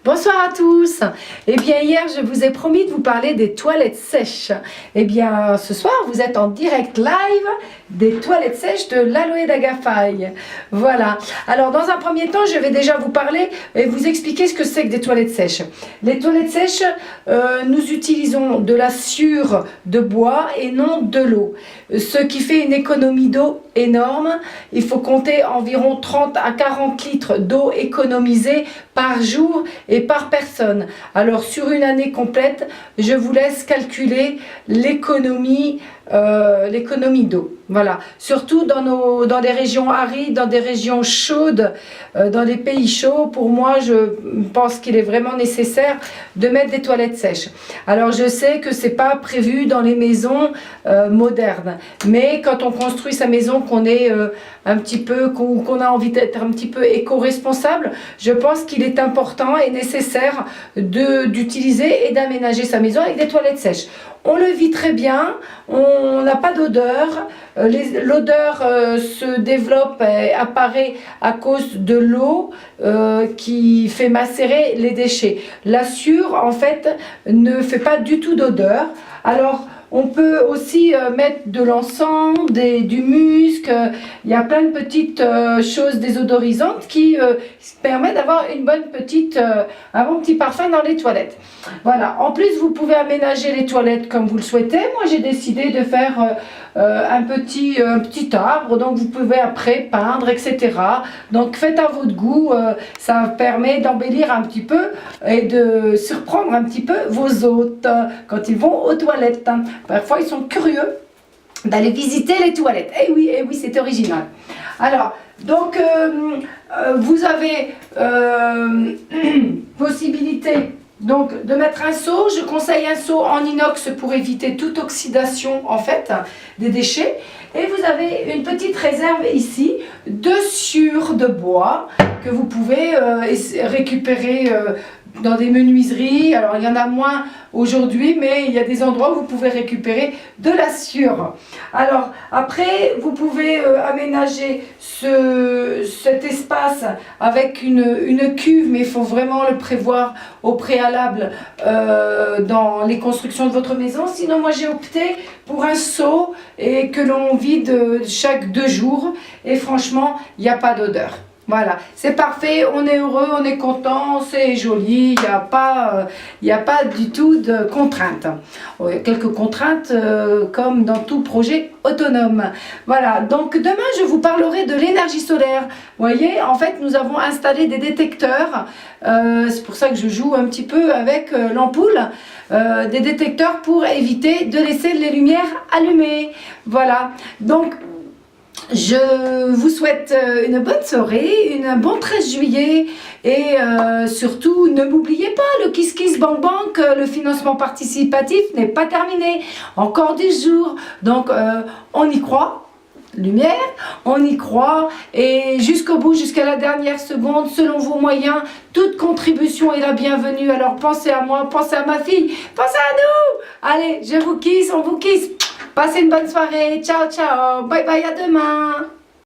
Bonsoir à tous. Eh bien, hier, je vous ai promis de vous parler des toilettes sèches. Eh bien, ce soir, vous êtes en direct live des toilettes sèches de l'Aloe d'Agafay. Voilà. Alors, dans un premier temps, je vais déjà vous parler et vous expliquer ce que c'est que des toilettes sèches. Les toilettes sèches, nous utilisons de la sciure de bois et non de l'eau. Ce qui fait une économie d'eau énorme. Il faut compter environ 30 à 40 litres d'eau économisée par jour et par personne. Alors sur une année complète, je vous laisse calculer l'économie d'eau. Voilà, surtout dans des régions arides, dans des régions chaudes, dans les pays chauds. Pour moi, je pense qu'il est vraiment nécessaire de mettre des toilettes sèches. Alors je sais que c'est pas prévu dans les maisons modernes, mais quand on construit sa maison, qu'on est un petit peu, qu'on a envie d'être un petit peu éco-responsable, je pense qu'il est important et nécessaire d'utiliser et d'aménager sa maison avec des toilettes sèches. On le vit très bien, on n'a pas d'odeur, l'odeur se développe et apparaît à cause de l'eau qui fait macérer les déchets. La sciure, en fait, ne fait pas du tout d'odeur. Alors, on peut aussi mettre de l'encens, du musc, il y a plein de petites choses désodorisantes qui permettent d'avoir un bon petit parfum dans les toilettes. Voilà, en plus vous pouvez aménager les toilettes comme vous le souhaitez. Moi j'ai décidé de faire un petit arbre, donc vous pouvez après peindre, etc. Donc faites à votre goût, ça permet d'embellir un petit peu et de surprendre un petit peu vos hôtes quand ils vont aux toilettes. Parfois ils sont curieux d'aller visiter les toilettes. Eh oui, c'est original. Alors, donc vous avez possibilité donc de mettre un seau. Je conseille un seau en inox pour éviter toute oxydation en fait des déchets. Et vous avez une petite réserve ici de sciure de bois que vous pouvez récupérer dans des menuiseries. Alors il y en a moins aujourd'hui, mais il y a des endroits où vous pouvez récupérer de la sciure. Alors après vous pouvez aménager cet espace avec une cuve, mais il faut vraiment le prévoir au préalable dans les constructions de votre maison. Sinon moi j'ai opté pour un seau et que l'on vide chaque 2 jours et franchement il n'y a pas d'odeur. Voilà, c'est parfait, on est heureux, on est content, c'est joli, il n'y a pas du tout de contraintes. Quelques contraintes comme dans tout projet autonome. Voilà, donc demain je vous parlerai de l'énergie solaire. Vous voyez, en fait nous avons installé des détecteurs, c'est pour ça que je joue un petit peu avec l'ampoule, des détecteurs pour éviter de laisser les lumières allumées. Voilà, donc je vous souhaite une bonne soirée, un bon 13 juillet et surtout ne m'oubliez pas le Kiss Kiss Bank Bank, le financement participatif n'est pas terminé, encore 10 jours, donc on y croit, lumière, on y croit et jusqu'au bout, jusqu'à la dernière seconde, selon vos moyens, toute contribution est la bienvenue. Alors pensez à moi, pensez à ma fille, pensez à nous. Allez, je vous kiss, on vous kiss. Passez une bonne soirée. Ciao, ciao. Bye bye, à demain.